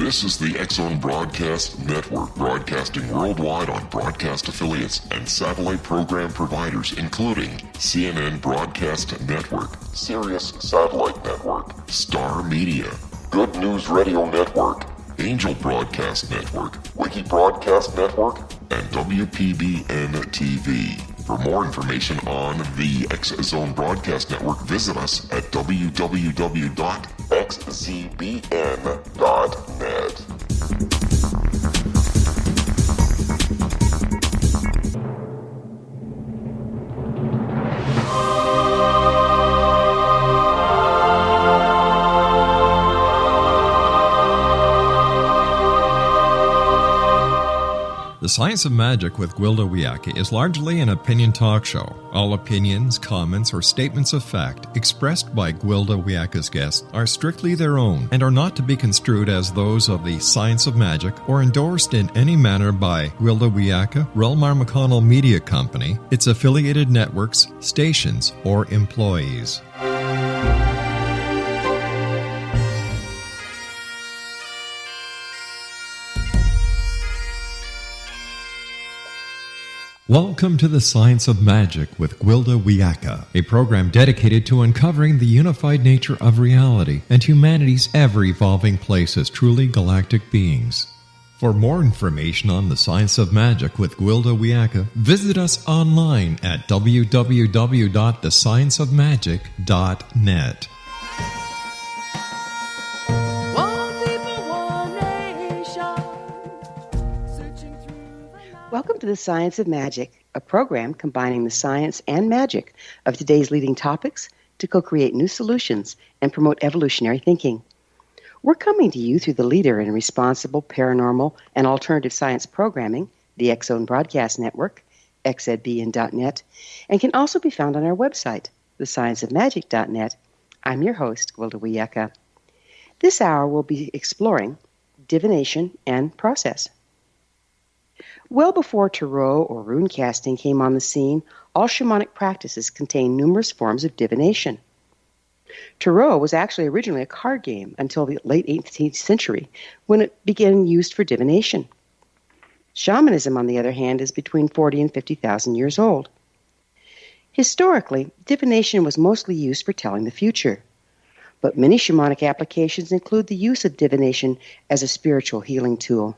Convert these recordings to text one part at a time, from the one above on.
This is the X-Zone Broadcast Network, broadcasting worldwide on broadcast affiliates and satellite program providers, including CNN Broadcast Network, Sirius Satellite Network, Star Media, Good News Radio Network, Angel Broadcast Network, Wiki Broadcast Network, and WPBN TV. For more information on the X-Zone Broadcast Network, visit us at www.xzbn.net. The Science of Magic with Gwilda Wiyaka is largely an opinion talk show. All opinions, comments, or statements of fact expressed by Gwilda Wiyaka's guests are strictly their own and are not to be construed as those of the Science of Magic or endorsed in any manner by Gwilda Wiyaka, REL-MAR McConnell Media Company, its affiliated networks, stations, or employees. Welcome to the Science of Magic with Gwilda Wiyaka, a program dedicated to uncovering the unified nature of reality and humanity's ever-evolving place as truly galactic beings. For more information on the Science of Magic with Gwilda Wiyaka, visit us online at www.thescienceofmagic.net. Welcome to the Science of Magic, a program combining the science and magic of today's leading topics to co-create new solutions and promote evolutionary thinking. We're coming to you through the leader in responsible, paranormal, and alternative science programming, the X-Zone Broadcast Network, xzbn.net, and can also be found on our website, thescienceofmagic.net. I'm your host, Gwilda Wiyaka. This hour we'll be exploring divination and process. Well before tarot or rune casting came on the scene, all shamanic practices contained numerous forms of divination. Tarot was actually originally a card game until the late 18th century, when it began used for divination. Shamanism, on the other hand, is between 40 and 50,000 years old. Historically, divination was mostly used for telling the future, but many shamanic applications include the use of divination as a spiritual healing tool.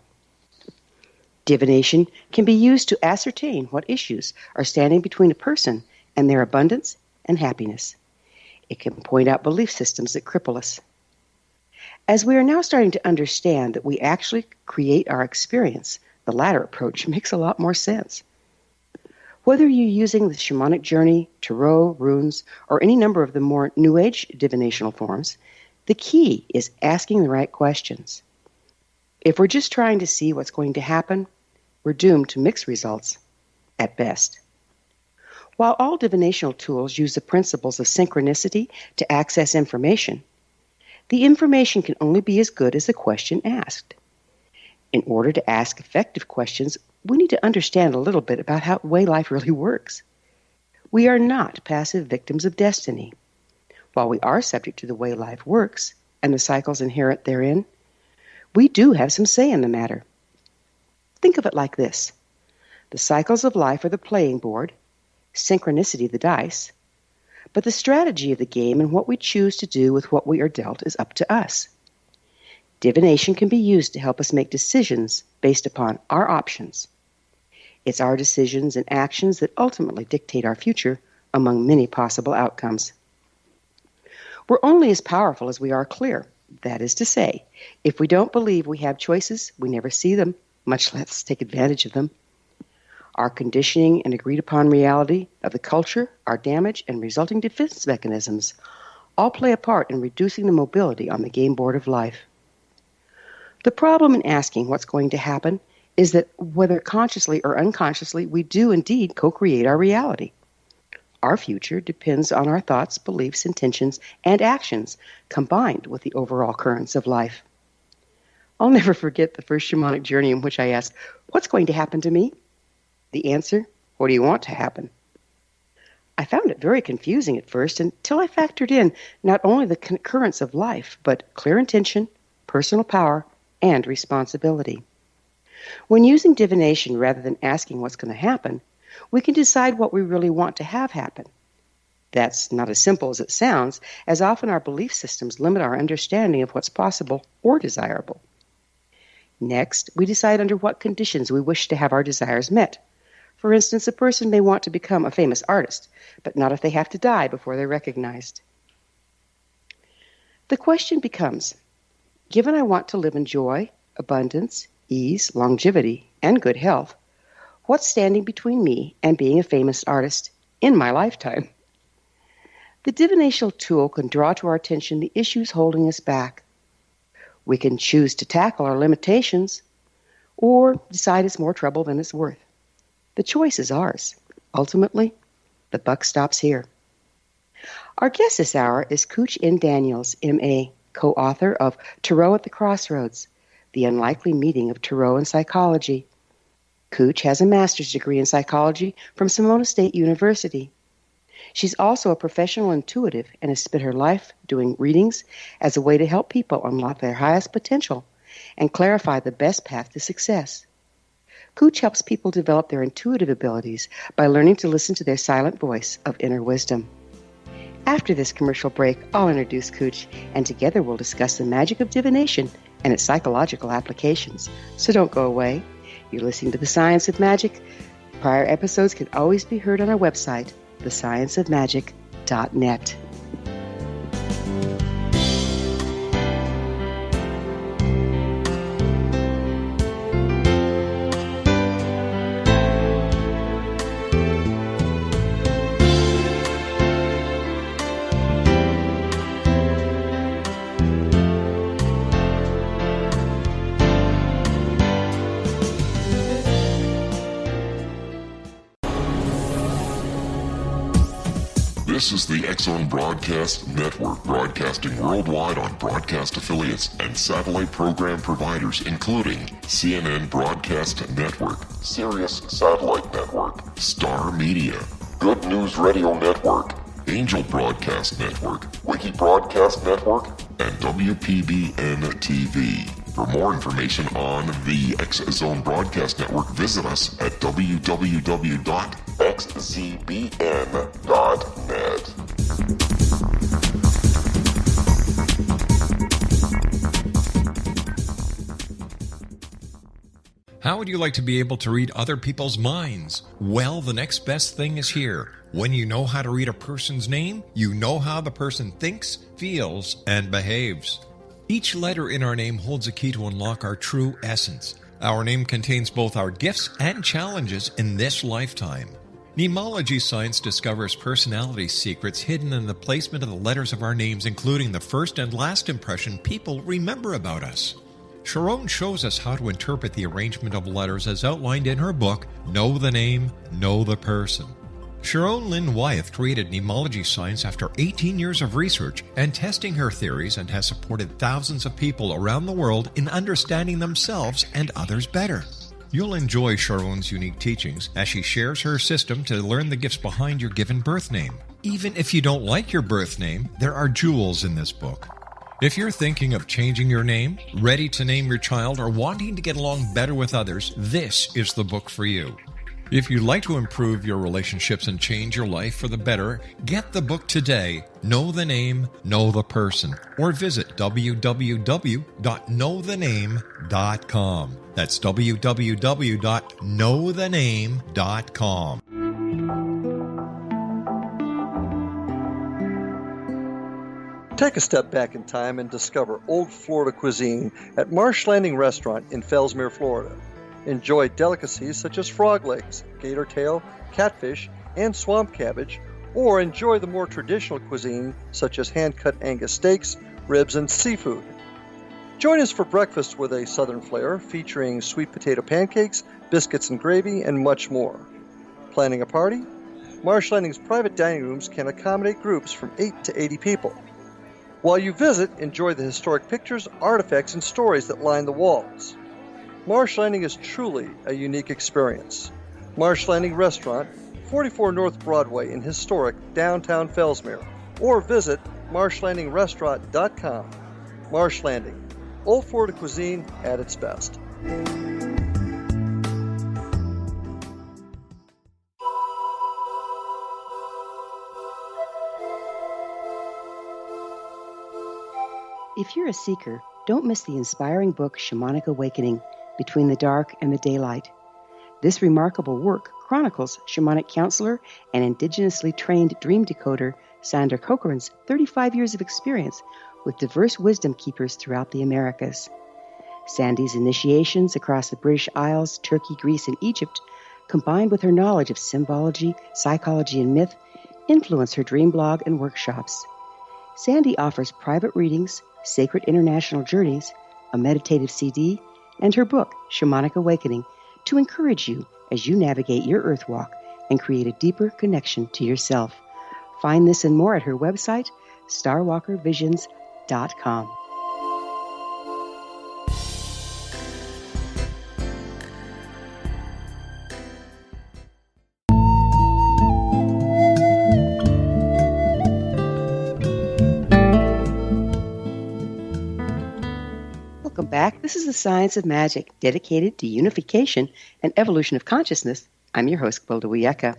Divination can be used to ascertain what issues are standing between a person and their abundance and happiness. It can point out belief systems that cripple us. As we are now starting to understand that we actually create our experience, the latter approach makes a lot more sense. Whether you're using the shamanic journey, tarot, runes, or any number of the more New Age divinational forms, the key is asking the right questions. If we're just trying to see what's going to happen, we're doomed to mixed results at best. While all divinational tools use the principles of synchronicity to access information, the information can only be as good as the question asked. In order to ask effective questions, we need to understand a little bit about how the way life really works. We are not passive victims of destiny. While we are subject to the way life works and the cycles inherent therein, we do have some say in the matter. Think of it like this. The cycles of life are the playing board, synchronicity the dice, but the strategy of the game and what we choose to do with what we are dealt is up to us. Divination can be used to help us make decisions based upon our options. It's our decisions and actions that ultimately dictate our future among many possible outcomes. We're only as powerful as we are clear. That is to say, if we don't believe we have choices, we never see them, much less take advantage of them. Our conditioning and agreed-upon reality of the culture, our damage, and resulting defense mechanisms all play a part in reducing the mobility on the game board of life. The problem in asking what's going to happen is that whether consciously or unconsciously, we do indeed co-create our reality. Our future depends on our thoughts, beliefs, intentions, and actions combined with the overall currents of life. I'll never forget the first shamanic journey in which I asked, "What's going to happen to me?" The answer, "What do you want to happen?" I found it very confusing at first until I factored in not only the currents of life, but clear intention, personal power, and responsibility. When using divination rather than asking what's going to happen, we can decide what we really want to have happen. That's not as simple as it sounds, as often our belief systems limit our understanding of what's possible or desirable. Next, we decide under what conditions we wish to have our desires met. For instance, a person may want to become a famous artist, but not if they have to die before they're recognized. The question becomes, given I want to live in joy, abundance, ease, longevity, and good health, what's standing between me and being a famous artist in my lifetime? The divinational tool can draw to our attention the issues holding us back. We can choose to tackle our limitations or decide it's more trouble than it's worth. The choice is ours. Ultimately, the buck stops here. Our guest this hour is Kooch N. Daniels, M.A., co-author of Tarot at the Crossroads, The Unlikely Meeting of Tarot and Psychology. Kooch has a master's degree in psychology from Sonoma State University. She's also a professional intuitive and has spent her life doing readings as a way to help people unlock their highest potential and clarify the best path to success. Kooch helps people develop their intuitive abilities by learning to listen to their silent voice of inner wisdom. After this commercial break, I'll introduce Kooch, and together we'll discuss the magic of divination and its psychological applications. So don't go away. You're listening to The Science of Magic. Prior episodes can always be heard on our website, thescienceofmagic.net. This is the X-Zone Broadcast Network, broadcasting worldwide on broadcast affiliates and satellite program providers, including CNN Broadcast Network, Sirius Satellite Network, Star Media, Good News Radio Network, Angel Broadcast Network, Wiki Broadcast Network, and WPBN TV. For more information on the X-Zone Broadcast Network, visit us at www.xzbn.net. How would you like to be able to read other people's minds? Well, the next best thing is here. When you know how to read a person's name, you know how the person thinks, feels, and behaves. Each letter in our name holds a key to unlock our true essence. Our name contains both our gifts and challenges in this lifetime. Mnemology science discovers personality secrets hidden in the placement of the letters of our names, including the first and last impression people remember about us. Sharon shows us how to interpret the arrangement of letters as outlined in her book, Know the Name, Know the Person. Sharon Lynn Wyeth created mnemology science after 18 years of research and testing her theories, and has supported thousands of people around the world in understanding themselves and others better. You'll enjoy Sharon's unique teachings as she shares her system to learn the gifts behind your given birth name. Even if you don't like your birth name, there are jewels in this book. If you're thinking of changing your name, ready to name your child, or wanting to get along better with others, this is the book for you. If you'd like to improve your relationships and change your life for the better, get the book today, Know the Name, Know the Person, or visit www.knowthename.com. That's www.knowthename.com. Take a step back in time and discover old Florida cuisine at Marsh Landing Restaurant in Fellsmere, Florida. Enjoy delicacies such as frog legs, gator tail, catfish, and swamp cabbage, or enjoy the more traditional cuisine such as hand-cut Angus steaks, ribs, and seafood. Join us for breakfast with a southern flair featuring sweet potato pancakes, biscuits and gravy, and much more. Planning a party? Marsh Landing's private dining rooms can accommodate groups from 8 to 80 people. While you visit, enjoy the historic pictures, artifacts, and stories that line the walls. Marsh Landing is truly a unique experience. Marsh Landing Restaurant, 44 North Broadway in historic downtown Fellsmere, or visit marshlandingrestaurant.com. Marsh Landing, Old Florida cuisine at its best. If you're a seeker, don't miss the inspiring book Shamanic Awakening, Between the Dark and the Daylight. This remarkable work chronicles shamanic counselor and indigenously trained dream decoder Sandra Cochran's 35 years of experience with diverse wisdom keepers throughout the Americas. Sandy's initiations across the British Isles, Turkey, Greece, and Egypt, combined with her knowledge of symbology, psychology, and myth, influence her dream blog and workshops. Sandy offers private readings, sacred international journeys, a meditative CD, and her book, Shamanic Awakening, to encourage you as you navigate your earth walk and create a deeper connection to yourself. Find this and more at her website, starwalkervisions.com. Welcome back. This is the Science of Magic, dedicated to unification and evolution of consciousness. I'm your host, Gwilda Wiyaka.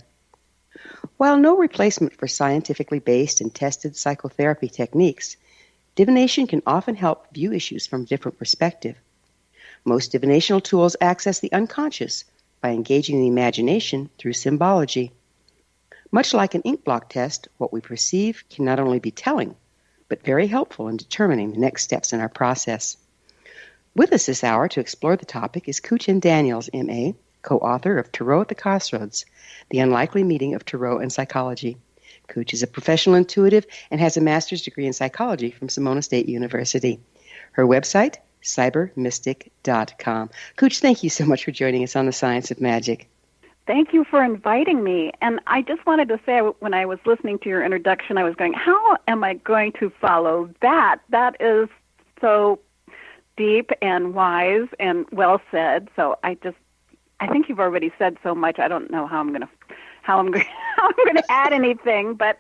While no replacement for scientifically based and tested psychotherapy techniques, divination can often help view issues from a different perspective. Most divinational tools access the unconscious by engaging the imagination through symbology. Much like an ink blot test, what we perceive can not only be telling, but very helpful in determining the next steps in our process. With us this hour to explore the topic is Kooch N. Daniels, M.A., co-author of Tarot at the Crossroads, The Unlikely Meeting of Tarot and Psychology. Kooch is a professional intuitive and has a master's degree in psychology from Sonoma State University. Her website, cybermystic.com. Kooch, thank you so much for joining us on the Science of Magic. Thank you for inviting me. And I just wanted to say, when I was listening to your introduction, I was going, how am I going to follow that? That is so deep and wise and well said. So I think you've already said so much. I don't know how I'm going to add anything, but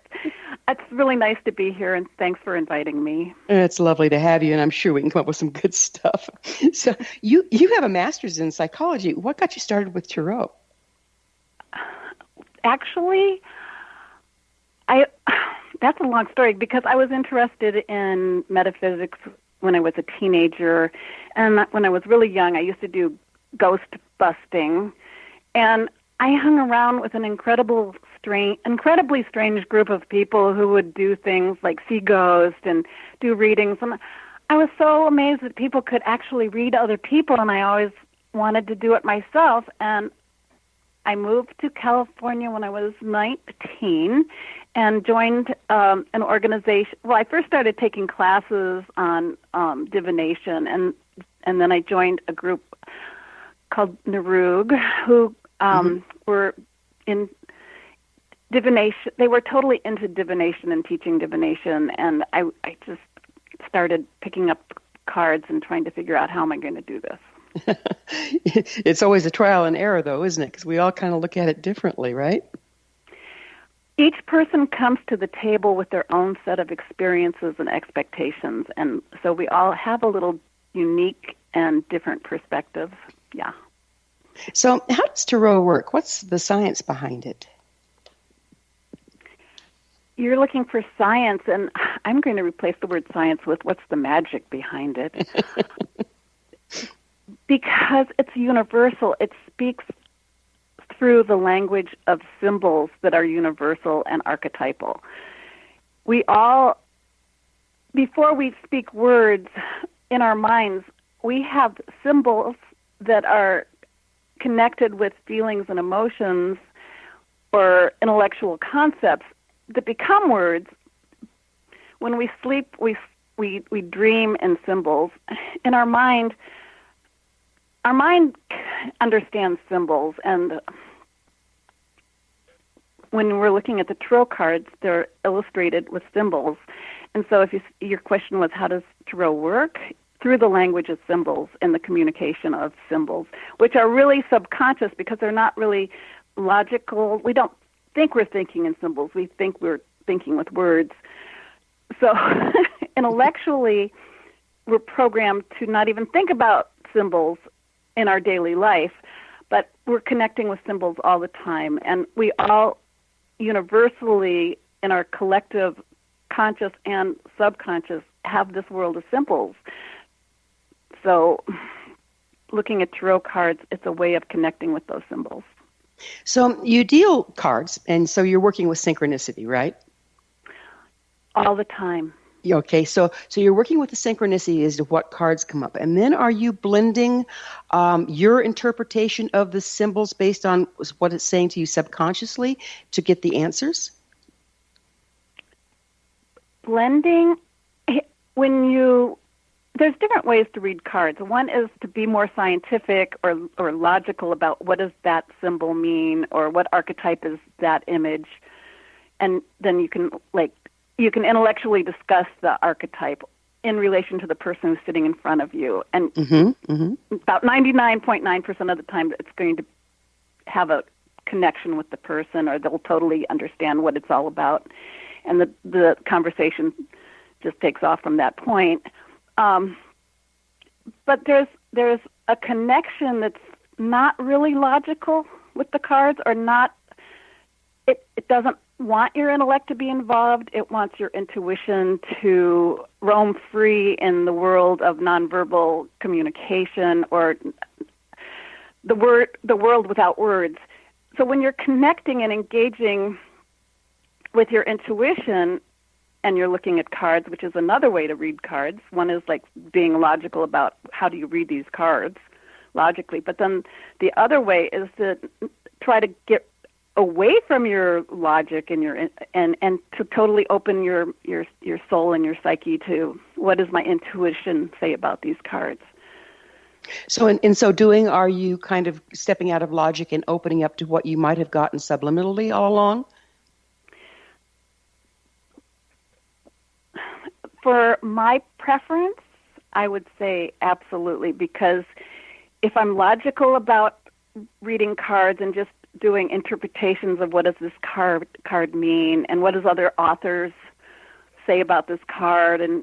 it's really nice to be here, and thanks for inviting me. It's lovely to have you, and I'm sure we can come up with some good stuff. So you have a master's in psychology. What got you started with tarot? Actually, that's a long story, because I was interested in metaphysics when I was a teenager, and when I was really young, I used to do ghost busting, and I hung around with an incredibly strange group of people who would do things like see ghosts and do readings, and I was so amazed that people could actually read other people, and I always wanted to do it myself. And I moved to California when I was 19 and joined an organization. Well, I first started taking classes on divination, and then I joined a group called Narug, who were in divination. They were totally into divination and teaching divination, and I just started picking up cards and trying to figure out, how am I going to do this? It's always a trial and error, though, isn't it? Because we all kind of look at it differently, right? Each person comes to the table with their own set of experiences and expectations, and so we all have a little unique and different perspectives. Yeah. So how does tarot work? What's the science behind it? You're looking for science, and I'm going to replace the word science with what's the magic behind it. Because it's universal. It speaks through the language of symbols that are universal and archetypal. We all, before we speak words in our minds, we have symbols that are connected with feelings and emotions or intellectual concepts that become words. When we sleep, we dream in symbols. In our mind understands symbols, and when we're looking at the tarot cards, they're illustrated with symbols. And so if your question was, how does tarot work? Through the language of symbols and the communication of symbols, which are really subconscious because they're not really logical. We don't think we're thinking in symbols. We think we're thinking with words. So intellectually, we're programmed to not even think about symbols in our daily life, but we're connecting with symbols all the time. And we all universally, in our collective conscious and subconscious, have this world of symbols. So looking at tarot cards, it's a way of connecting with those symbols. So you deal cards, and so you're working with synchronicity, right? All the time. Okay, so you're working with the synchronicity as to what cards come up. And then are you blending your interpretation of the symbols based on what it's saying to you subconsciously to get the answers? Blending, there's different ways to read cards. One is to be more scientific or logical about what does that symbol mean or what archetype is that image. And then you can intellectually discuss the archetype in relation to the person who's sitting in front of you. And about 99.9% of the time it's going to have a connection with the person, or they'll totally understand what it's all about. And the conversation just takes off from that point. But there's a connection that's not really logical with the cards, or not. It doesn't want your intellect to be involved. It wants your intuition to roam free in the world of nonverbal communication, or the world without words. So when you're connecting and engaging with your intuition, and you're looking at cards, which is another way to read cards. One is like being logical about how do you read these cards logically. But then the other way is to try to get away from your logic and and to totally open your soul and your psyche to what does my intuition say about these cards. So in so doing, are you kind of stepping out of logic and opening up to what you might have gotten subliminally all along? For my preference, I would say absolutely, because if I'm logical about reading cards and just doing interpretations of what does this card mean and what does other authors say about this card, and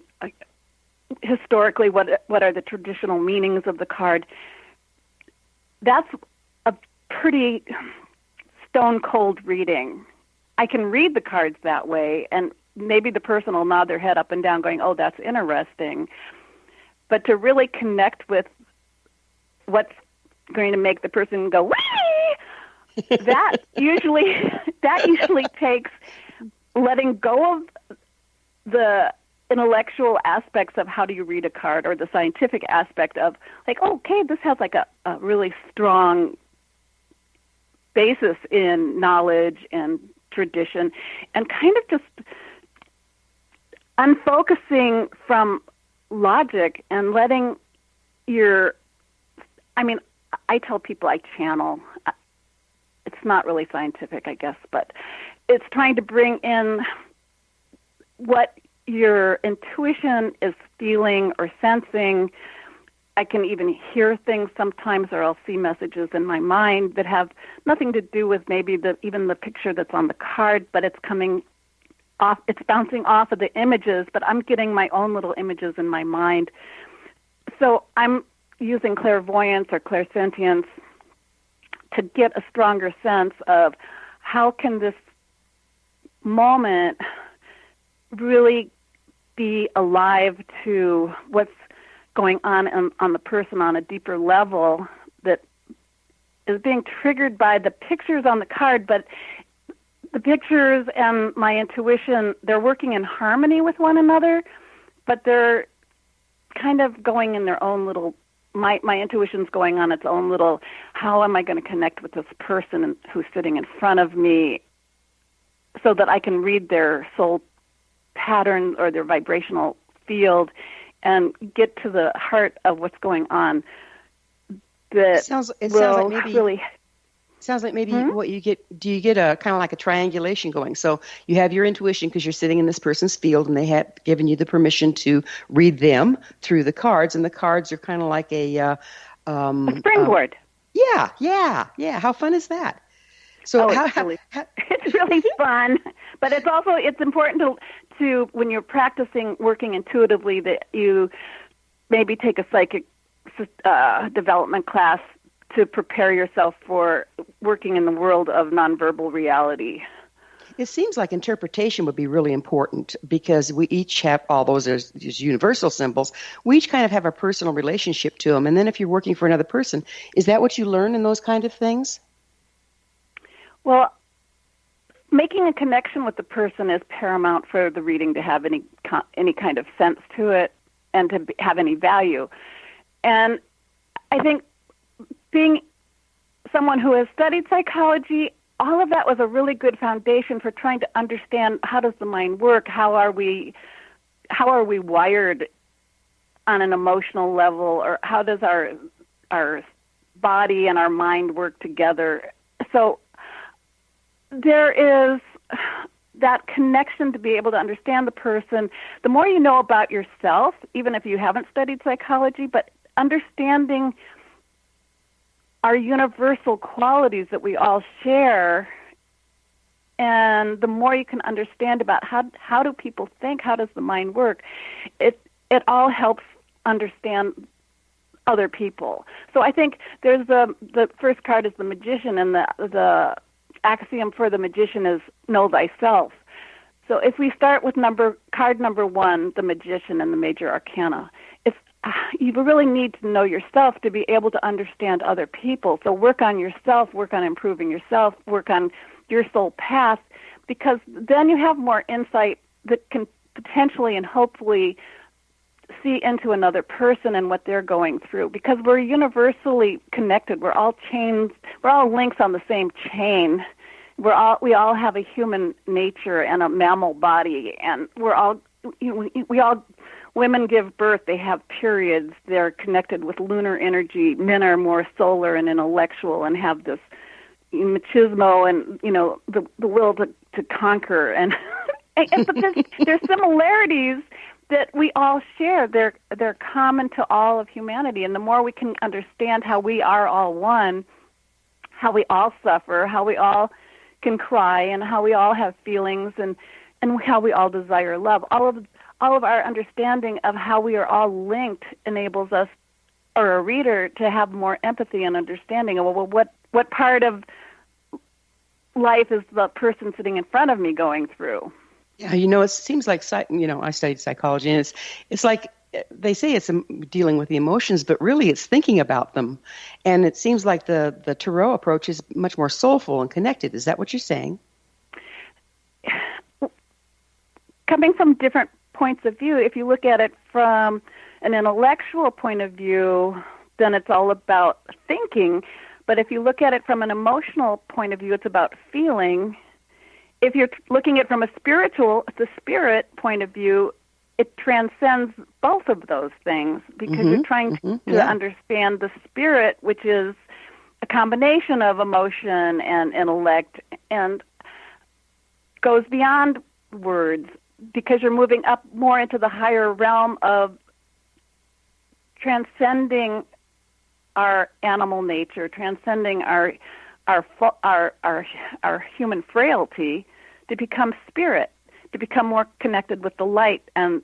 historically what are the traditional meanings of the card, that's a pretty stone cold reading. I can read the cards that way, and maybe the person will nod their head up and down going, oh, that's interesting. But to really connect with what's going to make the person go, whee! that usually takes letting go of the intellectual aspects of how do you read a card, or the scientific aspect of like, okay, this has like a really strong basis in knowledge and tradition, and kind of just unfocusing from logic and letting I tell people I channel. It's not really scientific, I guess, but it's trying to bring in what your intuition is feeling or sensing. I can even hear things sometimes, or I'll see messages in my mind that have nothing to do with maybe even the picture that's on the card, but it's coming off, it's bouncing off of the images, but I'm getting my own little images in my mind. So I'm using clairvoyance or clairsentience to get a stronger sense of how can this moment really be alive to what's going on the person on a deeper level that is being triggered by the pictures on the card, but the pictures and my intuition, they're working in harmony with one another, but they're kind of going in their own little, my intuition's going on its own little, how am I going to connect with this person who's sitting in front of me so that I can read their soul pattern or their vibrational field and get to the heart of what's going on. Sounds like maybe what you get, do you get a kind of like a triangulation going? So you have your intuition because you're sitting in this person's field and they have given you the permission to read them through the cards, and the cards are kind of like a springboard. Yeah. How fun is that? So it's really fun, but it's important to when you're practicing working intuitively that you maybe take a psychic development class to prepare yourself for working in the world of nonverbal reality. It seems like interpretation would be really important because we each have all those as universal symbols. We each kind of have a personal relationship to them. And then if you're working for another person, is that what you learn in those kind of things? Well, making a connection with the person is paramount for the reading to have any kind of sense to it and to have any value. And I think being someone who has studied psychology, all of that was a really good foundation for trying to understand how does the mind work, how are we wired on an emotional level, or how does our body and our mind work together. So there is that connection to be able to understand the person. The more you know about yourself, even if you haven't studied psychology, but understanding our universal qualities that we all share, and the more you can understand about how do people think, how does the mind work, it all helps understand other people. So I think there's the first card is the magician, and the axiom for the magician is know thyself. So if we start with card number 1, the magician and the major arcana, you really need to know yourself to be able to understand other people. So work on yourself, work on improving yourself, work on your soul path, because then you have more insight that can potentially and hopefully see into another person and what they're going through. Because we're universally connected. We're all chains. We're all links on the same chain. We all have a human nature and a mammal body, and women give birth, they have periods, they're connected with lunar energy. Men are more solar and intellectual and have this machismo and, the will to conquer. And, but there's similarities that we all share. They're common to all of humanity. And the more we can understand how we are all one, how we all suffer, how we all can cry, and how we all have feelings, and how we all desire love, all of our understanding of how we are all linked enables us, or a reader, to have more empathy and understanding of, well, what part of life is the person sitting in front of me going through? Yeah, it seems like, I studied psychology, and it's like they say it's dealing with the emotions, but really it's thinking about them. And it seems like the Tarot approach is much more soulful and connected. Is that what you're saying? Coming from different points of view, if you look at it from an intellectual point of view, then it's all about thinking. But if you look at it from an emotional point of view, it's about feeling. If you're looking at it from the spirit point of view, it transcends both of those things, because you're trying to understand the spirit, which is a combination of emotion and intellect, and goes beyond words, because you're moving up more into the higher realm of transcending our animal nature, transcending our human frailty, to become spirit, to become more connected with the light and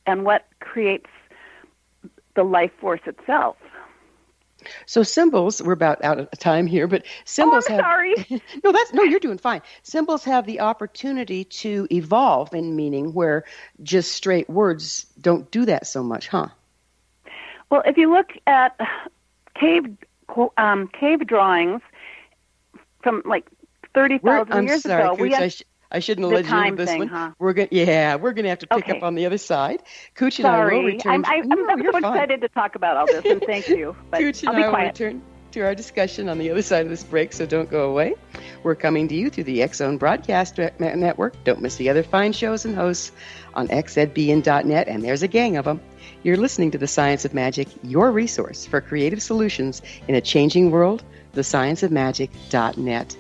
what creates the life force itself. So symbols, we're about out of time here, but symbols I'm sorry. No, you're doing fine. Symbols have the opportunity to evolve in meaning, where just straight words don't do that so much, huh? Well, if you look at cave drawings from like 30,000 years ago, Kooch, I shouldn't have led you into this one. Huh? We're going to have to pick up on the other side. Kooch and I will return. I'm so excited to talk about all this, and thank you. But Kooch and I will return to our discussion on the other side of this break, so don't go away. We're coming to you through the X-Zone Broadcast Network. Don't miss the other fine shows and hosts on xzbn.net, and there's a gang of them. You're listening to The Science of Magic, your resource for creative solutions in a changing world, thescienceofmagic.net.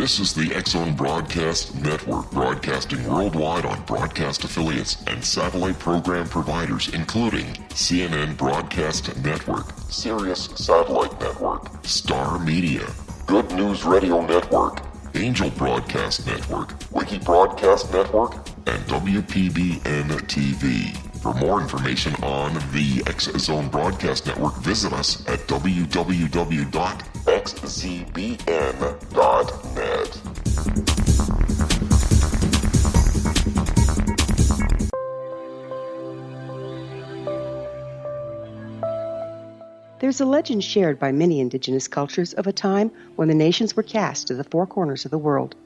This is the X-Zone Broadcast Network, broadcasting worldwide on broadcast affiliates and satellite program providers, including CNN Broadcast Network, Sirius Satellite Network, Star Media, Good News Radio Network, Angel Broadcast Network, Wiki Broadcast Network, and WPBN TV. For more information on the X-Zone Broadcast Network, visit us at www.xzbn.net. There's a legend shared by many indigenous cultures of a time when the nations were cast to the four corners of the world.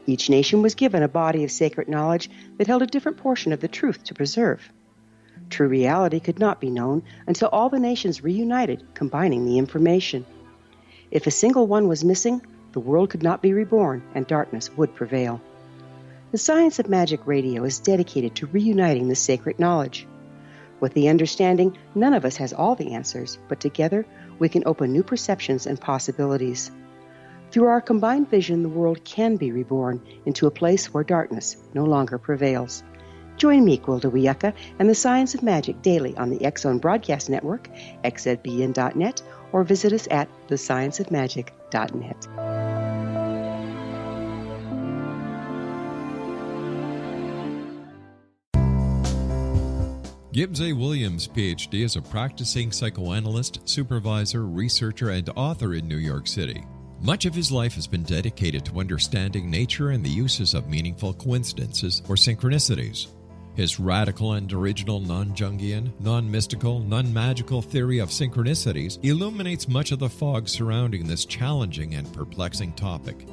Each nation was given a body of sacred knowledge that held a different portion of the truth to preserve. True reality could not be known until all the nations reunited, combining the information. If a single one was missing, the world could not be reborn and darkness would prevail. The Science of Magic Radio is dedicated to reuniting the sacred knowledge. With the understanding, none of us has all the answers, but together we can open new perceptions and possibilities. Through our combined vision, the world can be reborn into a place where darkness no longer prevails. Join me, Gwilda Wiyaka, and the Science of Magic daily on the X-Zone Broadcast Network, xzbn.net, or visit us at thescienceofmagic.net. Gibbs A. Williams, Ph.D., is a practicing psychoanalyst, supervisor, researcher, and author in New York City. Much of his life has been dedicated to understanding nature and the uses of meaningful coincidences or synchronicities. His radical and original non-Jungian, non-mystical, non-magical theory of synchronicities illuminates much of the fog surrounding this challenging and perplexing topic.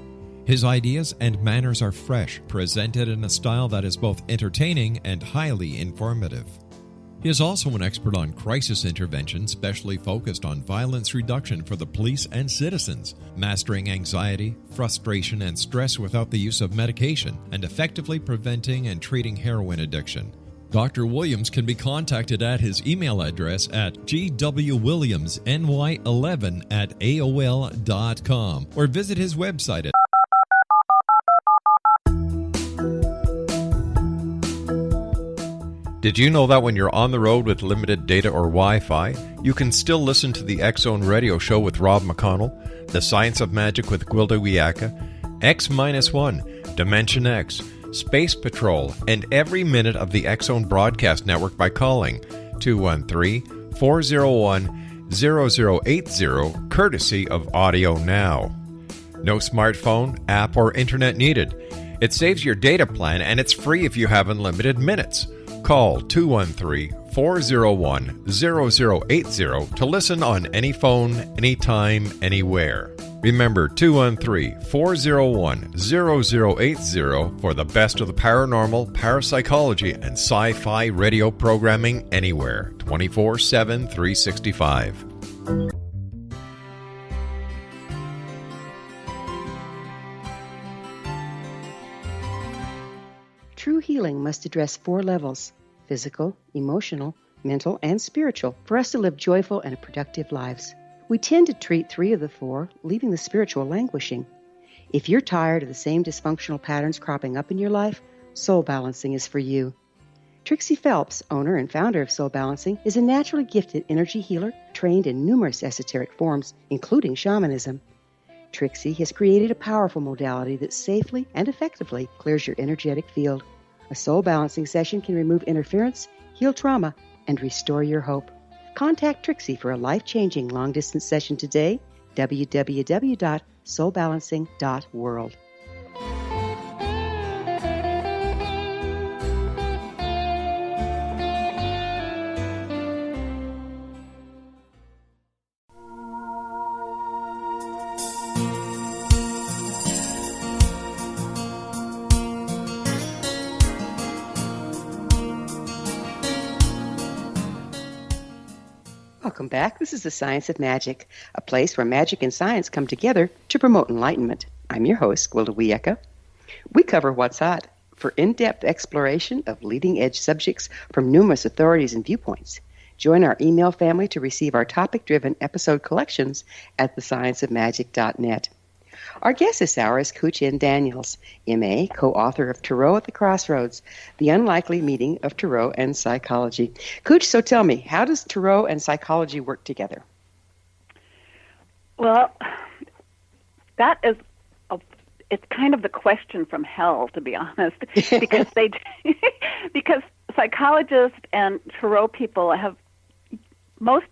His ideas and manners are fresh, presented in a style that is both entertaining and highly informative. He is also an expert on crisis intervention, specially focused on violence reduction for the police and citizens, mastering anxiety, frustration, and stress without the use of medication, and effectively preventing and treating heroin addiction. Dr. Williams can be contacted at his email address at gwwilliamsny11@aol.com or visit his website at Did you know that when you're on the road with limited data or Wi-Fi, you can still listen to the X-Zone Radio Show with Rob McConnell, The Science of Magic with Gwilda Wiyaka, X-1, Dimension X, Space Patrol, and every minute of the X-Zone Broadcast Network by calling 213-401-0080, courtesy of Audio Now. No smartphone, app, or internet needed. It saves your data plan and it's free if you have unlimited minutes. Call 213-401-0080 to listen on any phone, anytime, anywhere. Remember 213-401-0080 for the best of the paranormal, parapsychology, and sci-fi radio programming anywhere, 24/7, 365. True healing must address 4 levels: physical, emotional, mental, and spiritual, for us to live joyful and productive lives. We tend to treat 3 of the 4, leaving the spiritual languishing. If you're tired of the same dysfunctional patterns cropping up in your life, Soul Balancing is for you. Trixie Phelps, owner and founder of Soul Balancing, is a naturally gifted energy healer trained in numerous esoteric forms, including shamanism. Trixie has created a powerful modality that safely and effectively clears your energetic field. A soul balancing session can remove interference, heal trauma, and restore your hope. Contact Trixie for a life-changing long-distance session today, www.soulbalancing.world. Welcome back. This is the Science of Magic, a place where magic and science come together to promote enlightenment. I'm your host, Gwilda Wiyaka. We cover what's hot for in-depth exploration of leading-edge subjects from numerous authorities and viewpoints. Join our email family to receive our topic-driven episode collections at thescienceofmagic.net. Our guest this hour is Kooch N. Daniels, M.A., co-author of Tarot at the Crossroads, The Unlikely Meeting of Tarot and Psychology. Kooch, so tell me, how does Tarot and psychology work together? Well, that is, it's kind of the question from hell, to be honest, because because psychologists and Tarot people have most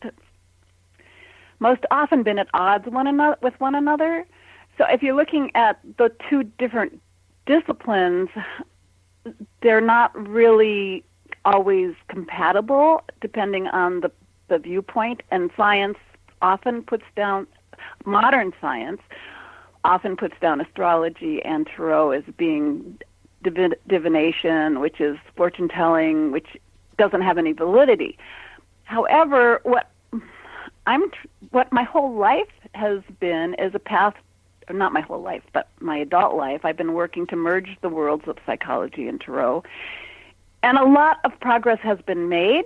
often been at odds with one another. So if you're looking at the two different disciplines, they're not really always compatible depending on the viewpoint, and science often puts down, modern science often puts down astrology and Tarot as being divination, which is fortune-telling, which doesn't have any validity. However, what my whole life has been is a path, not my whole life, but my adult life, I've been working to merge the worlds of psychology and Tarot. And a lot of progress has been made,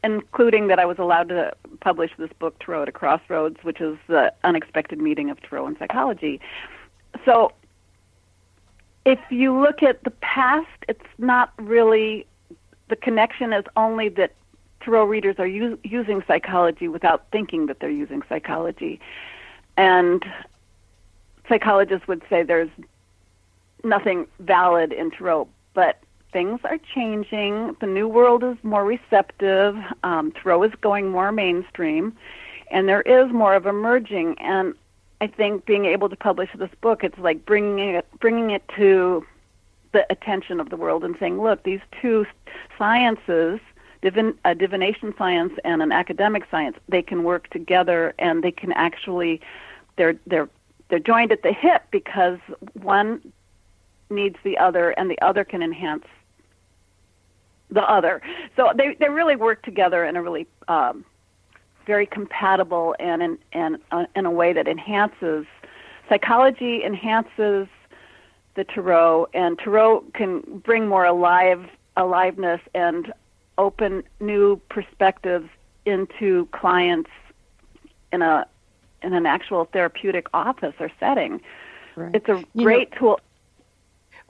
including that I was allowed to publish this book, Tarot at a Crossroads, which is the unexpected meeting of Tarot and psychology. So if you look at the past, it's not really, the connection is only that Tarot readers are using psychology without thinking that they're using psychology. And psychologists would say there's nothing valid in Tarot, but things are changing. The new world is more receptive. Tarot is going more mainstream, and there is more of a merging. And I think being able to publish this book, it's like bringing it to the attention of the world and saying, look, these two sciences, a divination science and an academic science, they can work together, and they can actually, they're joined at the hip because one needs the other, and the other can enhance the other. So they really work together in a really very compatible and in a way that enhances psychology, enhances the Tarot, and Tarot can bring more aliveness and open new perspectives into clients in an actual therapeutic office or setting. Right. It's a great tool.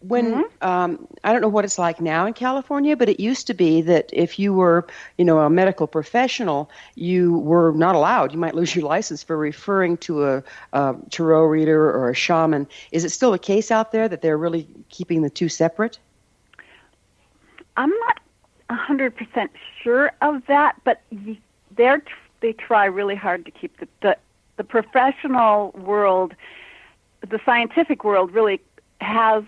When I don't know what it's like now in California, but it used to be that if you were, a medical professional, you were not allowed. You might lose your license for referring to a tarot reader or a shaman. Is it still the case out there that they're really keeping the two separate? I'm not 100% sure of that, but they try really hard to keep the professional world, the scientific world, really has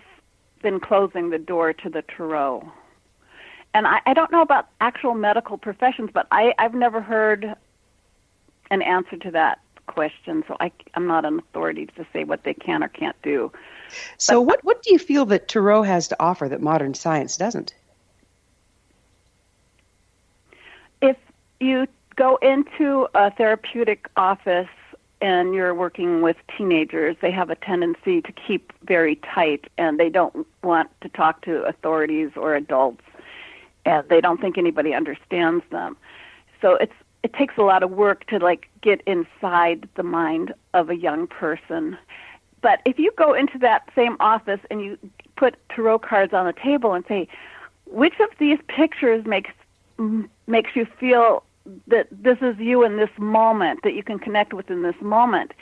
been closing the door to the Tarot. And I don't know about actual medical professions, but I've never heard an answer to that question, so I'm not an authority to say what they can or can't do. So what do you feel that Tarot has to offer that modern science doesn't? If you go into a therapeutic office and you're working with teenagers, they have a tendency to keep very tight, and they don't want to talk to authorities or adults, and they don't think anybody understands them. So it takes a lot of work to get inside the mind of a young person. But if you go into that same office and you put Tarot cards on the table and say, which of these pictures makes you feel that this is you in this moment, that you can connect with in this moment,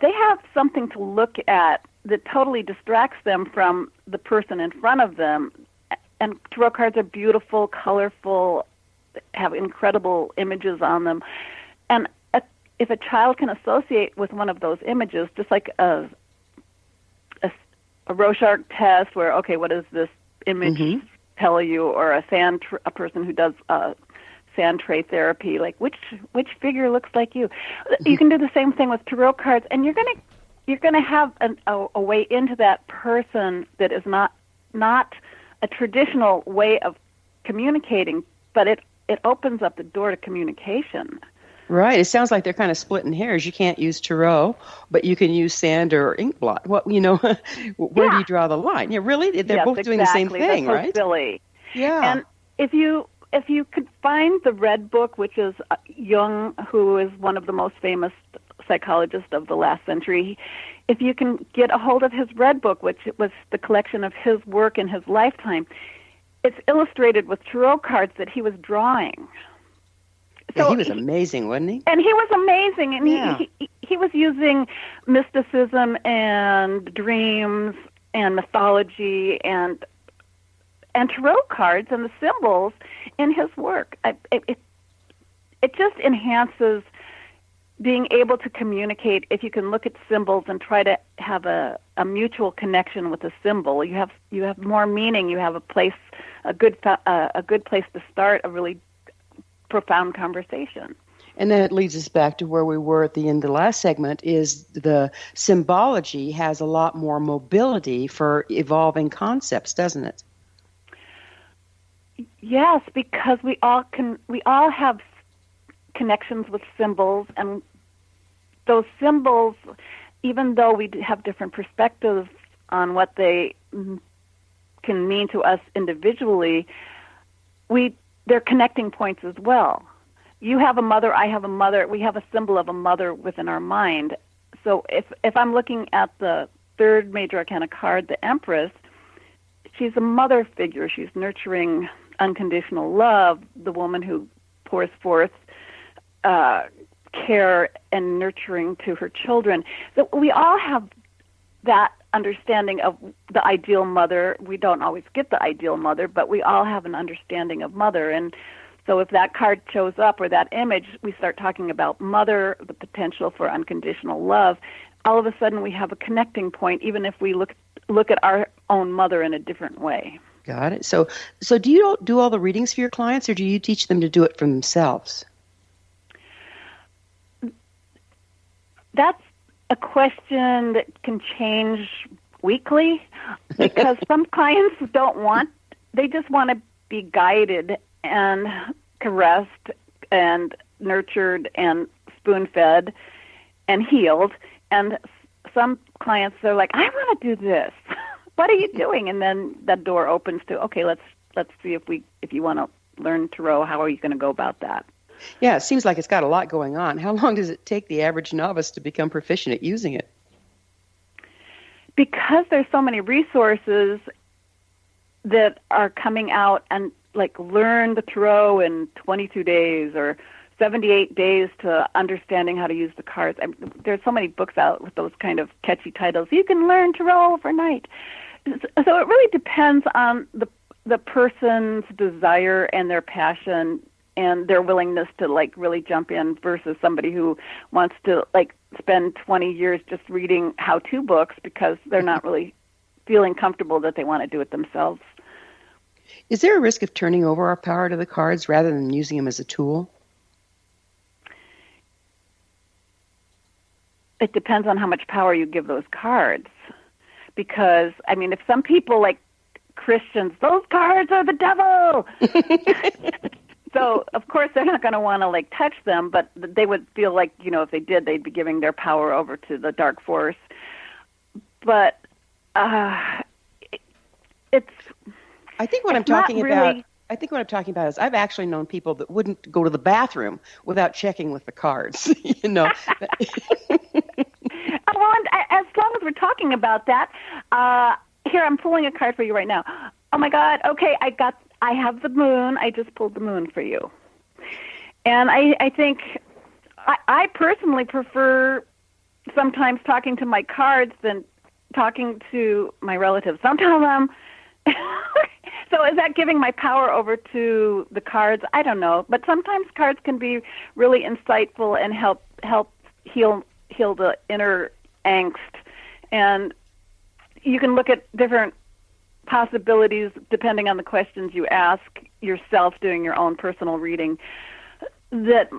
they have something to look at that totally distracts them from the person in front of them. And Tarot cards are beautiful, colorful, have incredible images on them. And if a child can associate with one of those images, just like a Rorschach test where, okay, what does this image tell you, or a person who does sand tray therapy, like which figure looks like you. You can do the same thing with Tarot cards, and you're gonna have a way into that person that is not a traditional way of communicating, but it opens up the door to communication. Right. It sounds like they're kind of splitting hairs. You can't use Tarot, but you can use sand or ink blot. What where do you draw the line? Yeah, really? They're both doing the same thing, That's right? So silly. Yeah. And if you could find the Red Book, which is Jung, who is one of the most famous psychologist of the last century. If you can get a hold of his Red Book, which was the collection of his work in his lifetime, it's illustrated with tarot cards that he was drawing. So he was amazing, wasn't he? And he was amazing, and yeah. he was using mysticism and dreams and mythology and tarot cards and the symbols in his work. It just enhances being able to communicate. If you can look at symbols and try to have a mutual connection with a symbol, you have more meaning. You have a good place to start a really profound conversation. And then it leads us back to where we were at the end of the last segment, is the symbology has a lot more mobility for evolving concepts, doesn't it? Yes, because we all have connections with symbols, and those symbols, even though we have different perspectives on what they can mean to us individually, they're connecting points as well. You have a mother, I have a mother, we have a symbol of a mother within our mind. So if I'm looking at the third major arcana card, the Empress, she's a mother figure. She's nurturing unconditional love, the woman who pours forth care and nurturing to her children. So we all have that understanding of the ideal mother. We don't always get the ideal mother, but we all have an understanding of mother. And so if that card shows up, or that image, we start talking about mother, the potential for unconditional love, all of a sudden we have a connecting point, even if we look at our own mother in a different way. Got it. So do you do all the readings for your clients, or do you teach them to do it for themselves? That's a question that can change weekly, because some clients they just want to be guided and caressed and nurtured and spoon-fed and healed. And some clients, they're like, I want to do this. What are you doing? And then that door opens to, okay, let's see if you want to learn tarot, how are you going to go about that? Yeah, it seems like it's got a lot going on. How long does it take the average novice to become proficient at using it? Because there's so many resources that are coming out, and like learn the tarot in 22 days or 78 days to understanding how to use the cards. There's so many books out with those kind of catchy titles. You can learn tarot overnight. So it really depends on the person's desire and their passion and their willingness to like really jump in, versus somebody who wants to like spend 20 years just reading how-to books because they're not really feeling comfortable that they want to do it themselves. Is there a risk of turning over our power to the cards rather than using them as a tool? It depends on how much power you give those cards. Because, I mean, if some people, like Christians, those cards are the devil! So, of course, they're not going to want to, like, touch them, but they would feel like, you know, if they did, they'd be giving their power over to the dark force. But it's... I think what I'm talking about is I've actually known people that wouldn't go to the bathroom without checking with the cards, you know. Well, as long as we're talking about that, here, I'm pulling a card for you right now. Oh, my God. Okay, I have the moon. I just pulled the moon for you. And I think I personally prefer sometimes talking to my cards than talking to my relatives. Some tell them... So is that giving my power over to the cards? I don't know. But sometimes cards can be really insightful and help heal the inner angst. And you can look at different possibilities depending on the questions you ask yourself doing your own personal reading that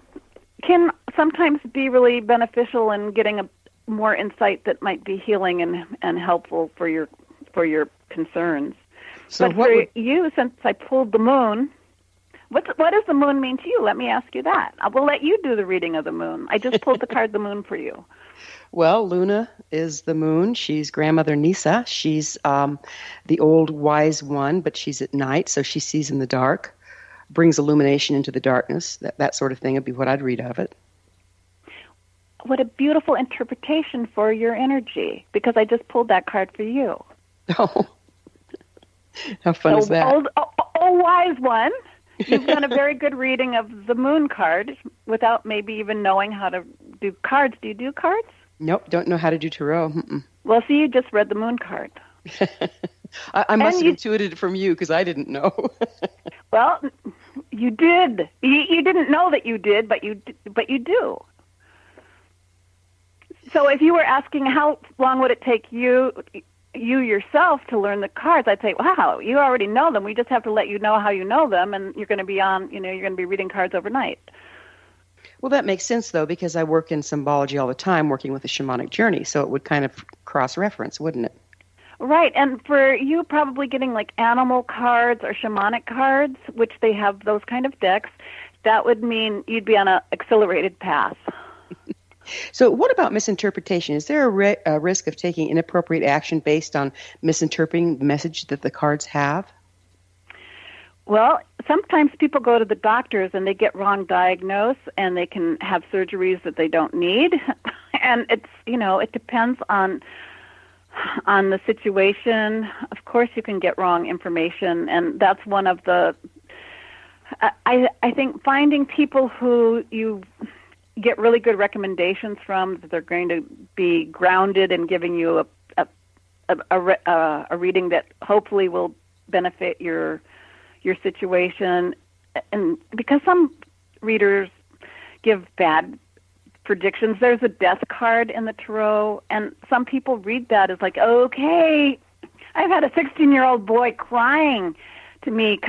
can sometimes be really beneficial in getting a more insight that might be healing and helpful for your concerns. So but for you, since I pulled the moon, what does the moon mean to you? Let me ask you that. I will let you do the reading of the moon. I just pulled the card the moon for you. Well, Luna is the moon. She's grandmother Nisa. She's the old wise one, but she's at night, so she sees in the dark, brings illumination into the darkness. That sort of thing would be what I'd read of it. what a beautiful interpretation for your energy, because I just pulled that card for you. Oh, how fun is that? Oh, wise one. You've done a very good reading of the moon card without maybe even knowing how to do cards. Do you do cards? Nope, don't know how to do tarot. Mm-mm. Well, see, you just read the moon card. I must have intuited it from you because I didn't know. Well, you did. You didn't know that you did, but you do. So if you were asking how long would it take you yourself to learn the cards, I'd say, wow, you already know them. We just have to let you know how you know them, and you're going to be you're going to be reading cards overnight. Well, that makes sense, though, because I work in symbology all the time, working with the shamanic journey, so it would kind of cross-reference, wouldn't it? Right, and for you probably getting like animal cards or shamanic cards, which they have those kind of decks, that would mean you'd be on an accelerated path. So what about misinterpretation? Is there a risk of taking inappropriate action based on misinterpreting the message that the cards have? Well, sometimes people go to the doctors and they get wrong diagnosed, and they can have surgeries that they don't need. And it's, it depends on the situation. Of course, you can get wrong information, and that's one of the. I think finding people who you get really good recommendations from, that they're going to be grounded and giving you a reading that hopefully will benefit your situation. And because some readers give bad predictions, there's a death card in the tarot, and some people read that as like, okay, I've had a 16-year-old boy coming to me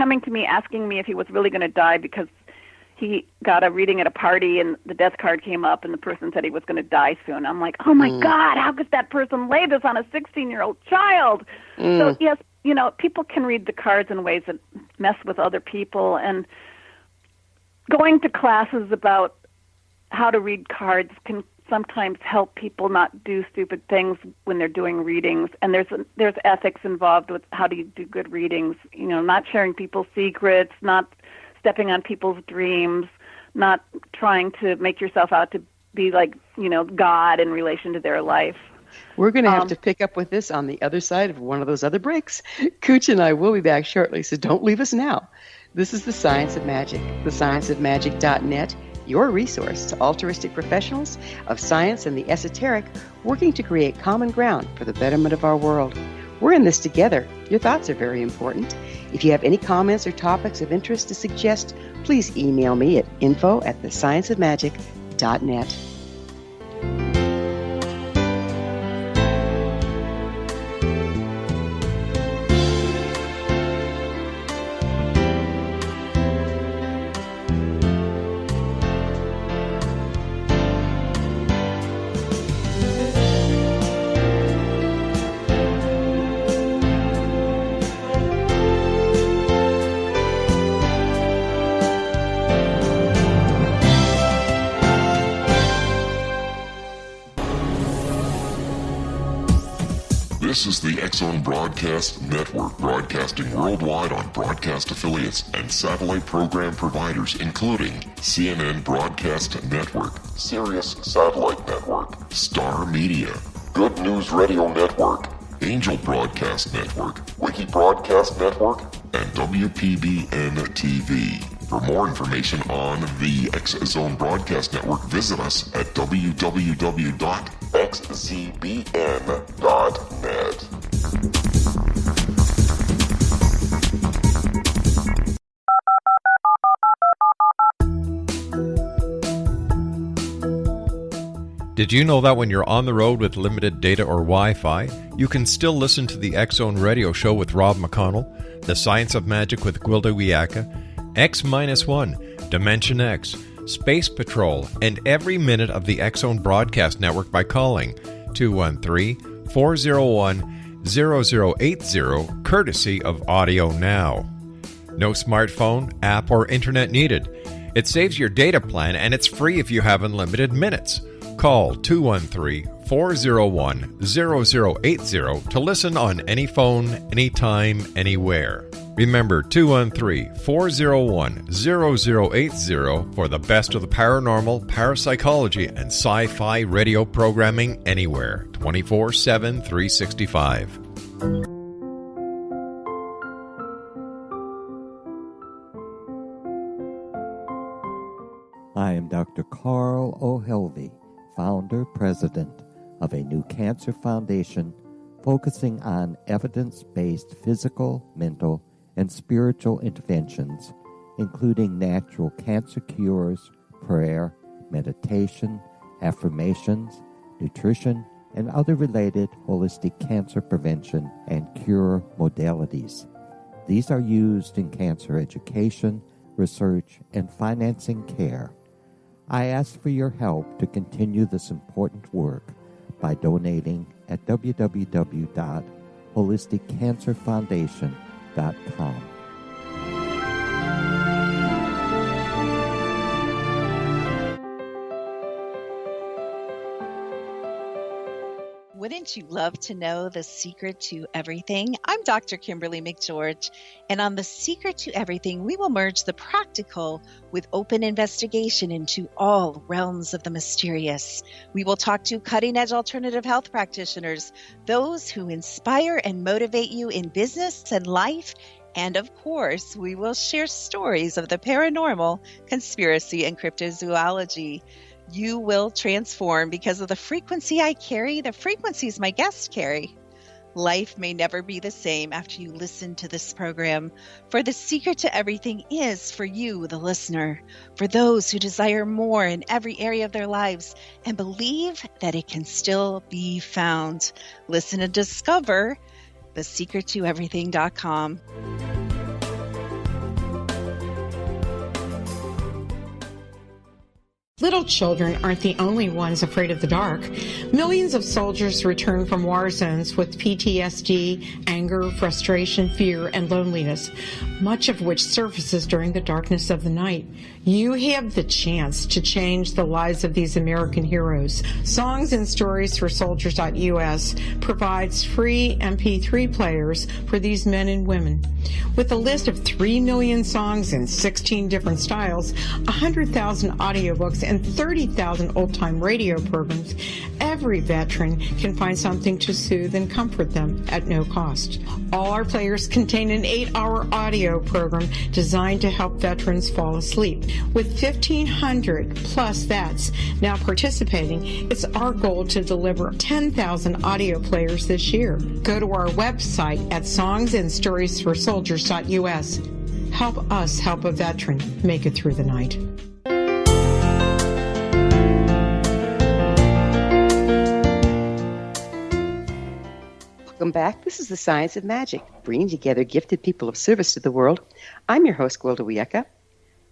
asking me if he was really going to die because he got a reading at a party and the death card came up and the person said he was going to die soon. I'm like, oh my God, how could that person lay this on a 16-year-old child? So yes, people can read the cards in ways that mess with other people, and going to classes about how to read cards can sometimes help people not do stupid things when they're doing readings. And there's ethics involved with how do you do good readings, not sharing people's secrets, not stepping on people's dreams, not trying to make yourself out to be like, God in relation to their life. We're going to have to pick up with this on the other side of one of those other breaks. Kooch and I will be back shortly, so don't leave us now. This is The Science of Magic, thescienceofmagic.net, your resource to altruistic professionals of science and the esoteric working to create common ground for the betterment of our world. We're in this together. Your thoughts are very important. If you have any comments or topics of interest to suggest, please email me at info@thescienceofmagic.net. This is the X-Zone Broadcast Network, broadcasting worldwide on broadcast affiliates and satellite program providers, including CNN Broadcast Network, Sirius Satellite Network, Star Media, Good News Radio Network, Angel Broadcast Network, Wiki Broadcast Network, and WPBN TV. For more information on the X-Zone Broadcast Network, visit us at www.xzbn.net. Did you know that when you're on the road with limited data or Wi-Fi, you can still listen to the X-Zone Radio Show with Rob McConnell, The Science of Magic with Gwilda Wiyaka, X-1, Dimension X, Space Patrol, and every minute of the X-Zone Broadcast Network by calling 213-401-0080, courtesy of Audio Now. No smartphone, app, or internet needed. It saves your data plan, and it's free if you have unlimited minutes. Call 213-401-0080 to listen on any phone, anytime, anywhere. Remember 213-401-0080 for the best of the paranormal, parapsychology, and sci-fi radio programming anywhere, 24/7, 365. I am Dr. Carl O'Helvey, founder, president of a new cancer foundation focusing on evidence-based physical, mental, and spiritual interventions, including natural cancer cures, prayer, meditation, affirmations, nutrition, and other related holistic cancer prevention and cure modalities. These are used in cancer education, research, and financing care. I ask for your help to continue this important work by donating at www.holisticcancerfoundation.com. Wouldn't you love to know the secret to everything? I'm Dr. Kimberly McGeorge, and on The Secret to Everything, we will merge the practical with open investigation into all realms of the mysterious. We will talk to cutting-edge alternative health practitioners, those who inspire and motivate you in business and life, and of course, we will share stories of the paranormal, conspiracy, and cryptozoology. You will transform because of the frequency I carry, the frequencies my guests carry. Life may never be the same after you listen to this program, for the secret to everything is for you, the listener, for those who desire more in every area of their lives and believe that it can still be found. Listen and discover thesecrettoeverything.com. Little children aren't the only ones afraid of the dark. Millions of soldiers return from war zones with PTSD, anger, frustration, fear, and loneliness, much of which surfaces during the darkness of the night. You have the chance to change the lives of these American heroes. Songs and Stories for Soldiers.us provides free MP3 players for these men and women. With a list of 3 million songs in 16 different styles, 100,000 audiobooks, and 30,000 old-time radio programs, every veteran can find something to soothe and comfort them at no cost. All our players contain an 8-hour audio program designed to help veterans fall asleep. With 1,500 plus vets now participating, it's our goal to deliver 10,000 audio players this year. Go to our website at songsandstoriesforsoldiers.us. Help us help a veteran make it through the night. Welcome back. This is the Science of Magic, bringing together gifted people of service to the world. I'm your host, Gwilda Wiyaka.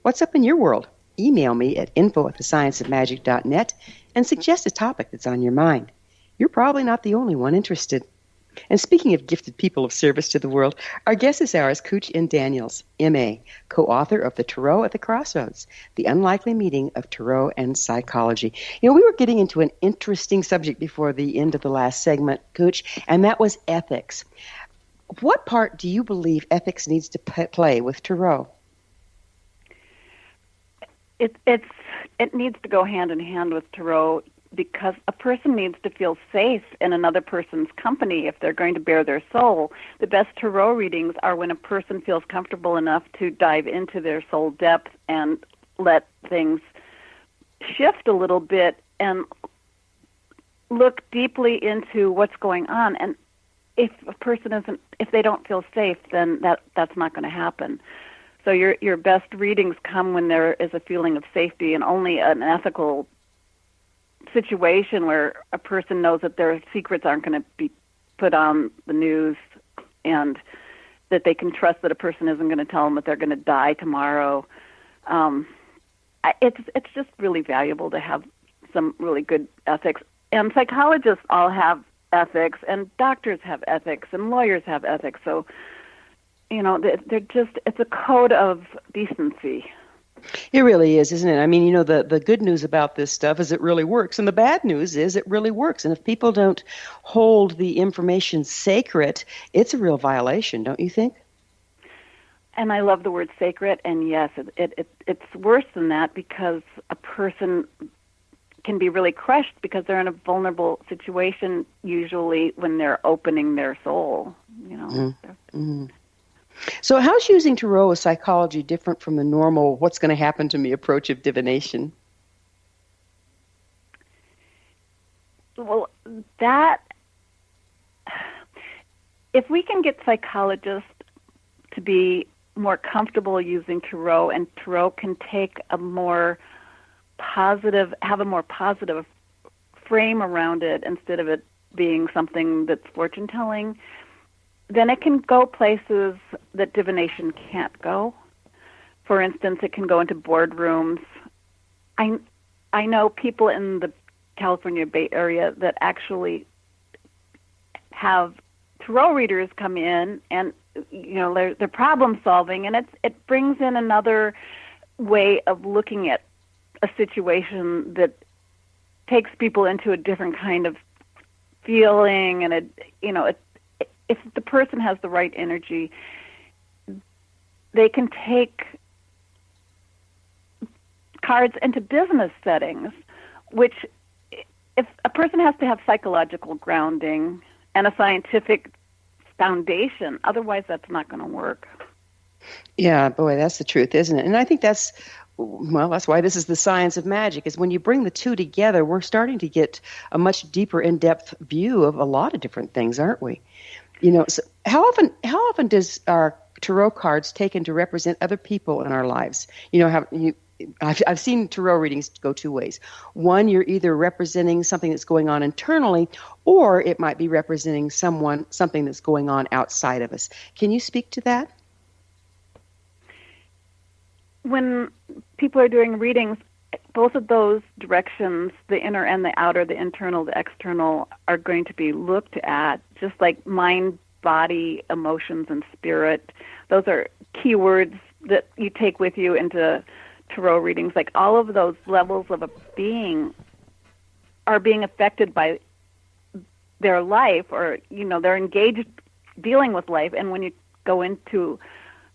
What's up in your world? Email me at info@thescienceofmagic.net and suggest a topic that's on your mind. You're probably not the only one interested. And speaking of gifted people of service to the world, our guest this hour is Kooch N. Daniels, M.A., co-author of The Tarot at the Crossroads, The Unlikely Meeting of Tarot and Psychology. You know, we were getting into an interesting subject before the end of the last segment, Kooch, and that was ethics. What part do you believe ethics needs to play with Tarot? It needs to go hand in hand with Tarot, because a person needs to feel safe in another person's company if they're going to bare their soul. The best Tarot readings are when a person feels comfortable enough to dive into their soul depth and let things shift a little bit and look deeply into what's going on. And if a person if they don't feel safe, then that's not going to happen. So your best readings come when there is a feeling of safety, and only an ethical situation where a person knows that their secrets aren't going to be put on the news, and that they can trust that a person isn't going to tell them that they're going to die tomorrow. It's just really valuable to have some really good ethics. And psychologists all have ethics, and doctors have ethics, and lawyers have ethics. So, you know, it's a code of decency. It really is, isn't it? I mean, you know, the good news about this stuff is it really works, and the bad news is it really works. And if people don't hold the information sacred, it's a real violation, don't you think? And I love the word sacred, and yes, it's worse than that, because a person can be really crushed because they're in a vulnerable situation, usually when they're opening their soul, So how's using tarot of psychology different from the normal what's going to happen to me approach of divination? Well, if we can get psychologists to be more comfortable using tarot, and tarot can take have a more positive frame around it instead of it being something that's fortune telling, then it can go places that divination can't go. For instance, it can go into boardrooms. I know people in the California Bay Area that actually have tarot readers come in, and they're problem solving, and it brings in another way of looking at a situation that takes people into a different kind of feeling, and if the person has the right energy, they can take cards into business settings, which if a person has to have psychological grounding and a scientific foundation, otherwise that's not going to work. Yeah, boy, that's the truth, isn't it? And I think that's why this is the science of magic, is when you bring the two together, we're starting to get a much deeper, in-depth view of a lot of different things, aren't we? So how often does our tarot cards taken to represent other people in our lives? I've seen tarot readings go two ways. One, you're either representing something that's going on internally, or it might be representing something that's going on outside of us. Can you speak to that? When people are doing readings, both of those directions, the inner and the outer, the internal, the external, are going to be looked at, just like mind, body, emotions, and spirit. Those are keywords that you take with you into tarot readings. Like all of those levels of a being are being affected by their life, or they're engaged dealing with life. And when you go into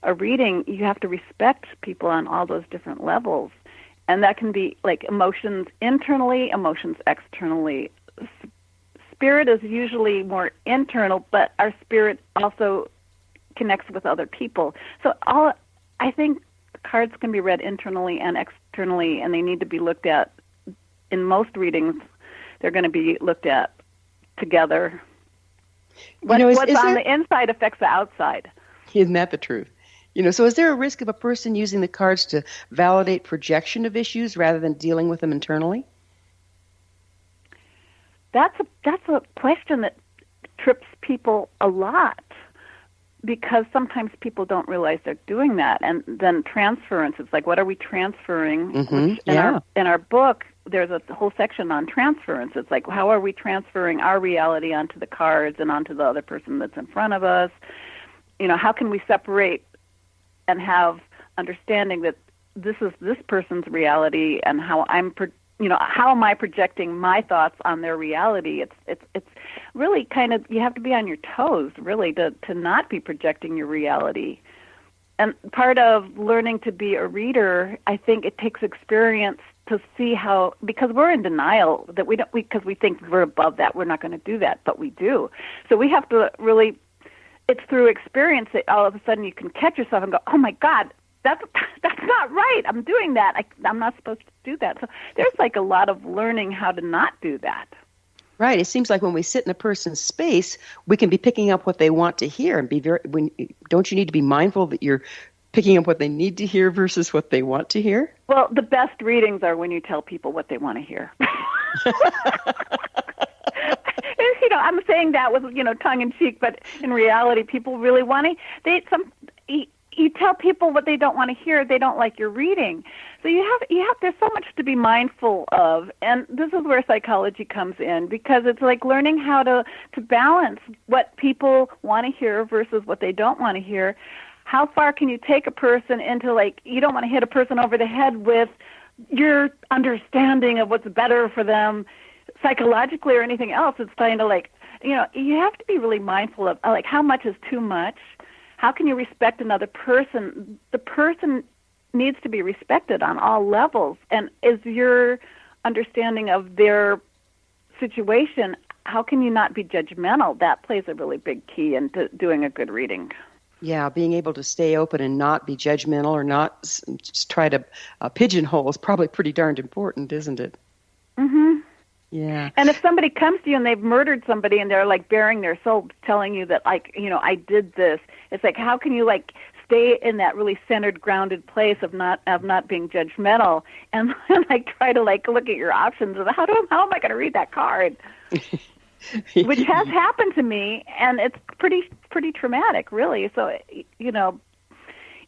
a reading, you have to respect people on all those different levels, and that can be like emotions internally, emotions externally. Spirit is usually more internal, but our spirit also connects with other people. So I think cards can be read internally and externally, and they need to be looked at. In most readings, they're going to be looked at together. What's on the inside affects the outside. Isn't that the truth? So is there a risk of a person using the cards to validate projection of issues rather than dealing with them internally? That's a question that trips people a lot, because sometimes people don't realize they're doing that. And then transference, it's like, what are we transferring? Mm-hmm. In our book, there's a whole section on transference. It's like, how are we transferring our reality onto the cards and onto the other person that's in front of us? How can we separate and have understanding that this is this person's reality, and how how am I projecting my thoughts on their reality? It's really kind of, you have to be on your toes, really, to not be projecting your reality. And part of learning to be a reader, I think it takes experience to see how, because we're in denial that because we think we're above that, we're not going to do that, but we do. So we have to really, it's through experience that all of a sudden you can catch yourself and go, oh my God, that's not right. I'm doing that. I'm not supposed to do that. So there's like a lot of learning how to not do that. Right. It seems like when we sit in a person's space, we can be picking up what they want to hear, and don't you need to be mindful that you're picking up what they need to hear versus what they want to hear? Well, the best readings are when you tell people what they want to hear. I'm saying that with, tongue in cheek, but in reality, people really want to. You tell people what they don't want to hear, they don't like your reading. So you have there's so much to be mindful of, and this is where psychology comes in, because it's like learning how to balance what people want to hear versus what they don't want to hear. How far can you take a person into, like, you don't want to hit a person over the head with your understanding of what's better for them psychologically or anything else. It's kind of like, you have to be really mindful of, like, how much is too much. how can you respect another person? The person needs to be respected on all levels. And is your understanding of their situation, how can you not be judgmental? That plays a really big key into doing a good reading. Yeah, being able to stay open and not be judgmental or not just try to pigeonhole is probably pretty darned important, isn't it? Mm-hmm. Yeah. And if somebody comes to you and they've murdered somebody and they're like bearing their soul, telling you that, like, you know, I did this, it's like, how can you like stay in that really centered, grounded place of not being judgmental and like try to like look at your options of how am I going to read that card? Which has happened to me, and it's pretty traumatic, really. So, you know,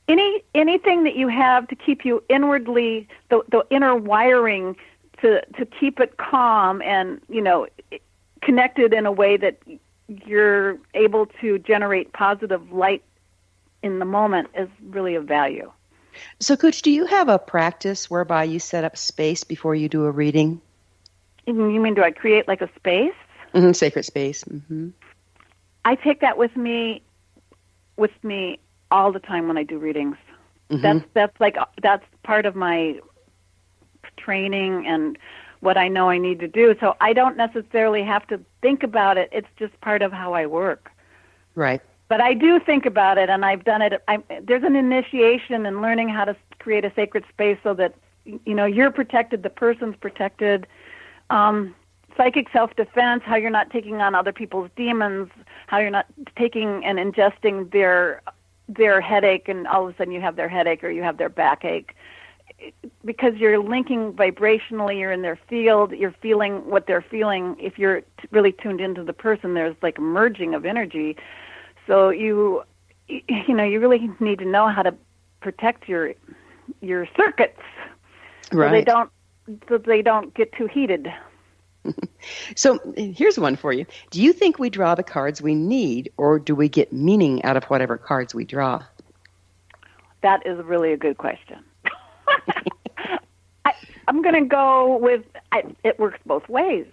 anything that you have to keep you inwardly, the inner wiring to keep it calm and, you know, connected in a way that you're able to generate positive light in the moment is really of value. So, Kooch, do you have a practice whereby you set up space before you do a reading? You mean, do I create like a space? Mm-hmm, sacred space. Mm-hmm. I take that with me all the time when I do readings. Mm-hmm. That's part of my training and what I know I need to do. So I don't necessarily have to think about it. It's just part of how I work. Right. But I do think about it, and I've done it. There's an initiation in learning how to create a sacred space so that, you know, you're protected, the person's protected. Psychic self-defense, how you're not taking on other people's demons, how you're not taking and ingesting their headache, and all of a sudden you have their headache or you have their backache. Because you're linking vibrationally, you're in their field, you're feeling what they're feeling. If you're really tuned into the person, there's like a merging of energy. So you really need to know how to protect your circuits, right, so they don't get too heated. So here's one for you. Do you think we draw the cards we need, or do we get meaning out of whatever cards we draw? That is really a good question. I'm going to go with it works both ways.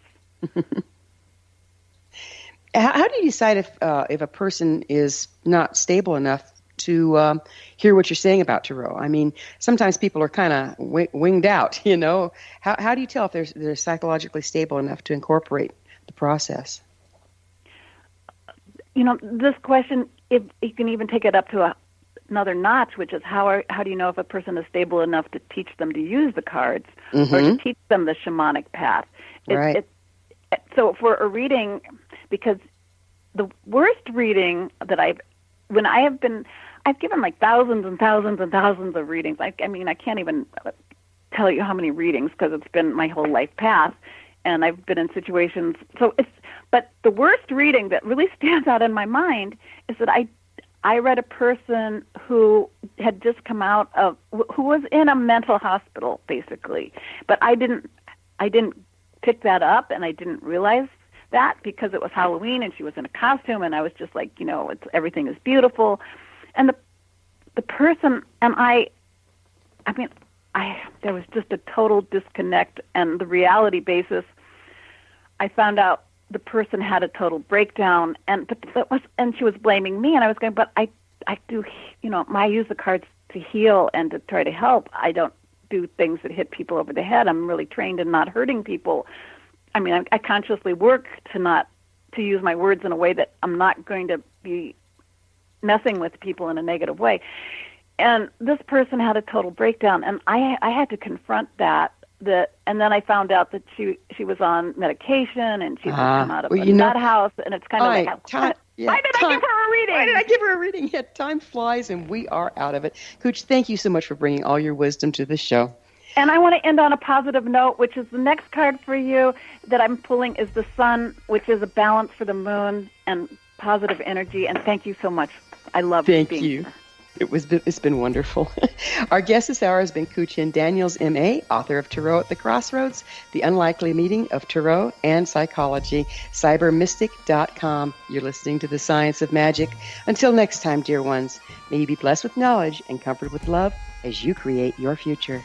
How do you decide if a person is not stable enough to hear what you're saying about tarot? I mean, sometimes people are kind of winged out, you know. How do you tell if they're psychologically stable enough to incorporate the process? You know, this question, if you can even take it up to another notch, which is how do you know if a person is stable enough to teach them to use the cards, mm-hmm, or to teach them the shamanic path? Right. So for a reading, because the worst reading that I've given like thousands and thousands and thousands of readings. I mean, I can't even tell you how many readings because it's been my whole life path, and I've been in situations. But the worst reading that really stands out in my mind is that I read a person who had just come out of, who was in a mental hospital, basically. But I didn't pick that up, and I didn't realize that because it was Halloween and she was in a costume, and I was just like, you know, everything is beautiful. And the person and there was just a total disconnect, and the reality basis, I found out the person had a total breakdown, and she was blaming me, and I was going, but I do, you know, I use the cards to heal and to try to help. I don't do things that hit people over the head. I'm really trained in not hurting people. I mean, I consciously work to use my words in a way that I'm not going to be messing with people in a negative way. And this person had a total breakdown, and I had to confront that. And then I found out that she was on medication, and she had come out of a nut house, and it's kind of like, why did I give her a reading? Why did I give her a reading? Yeah, time flies, and we are out of it. Kooch, thank you so much for bringing all your wisdom to the show. And I want to end on a positive note, which is the next card for you that I'm pulling is the Sun, which is a balance for the moon and positive energy. And thank you so much. I love being here. It's been wonderful. Our guest this hour has been Kooch N. Daniels, M.A., author of Tarot at the Crossroads, The Unlikely Meeting of Tarot and Psychology, cybermystic.com. You're listening to The Science of Magic. Until next time, dear ones, may you be blessed with knowledge and comforted with love as you create your future.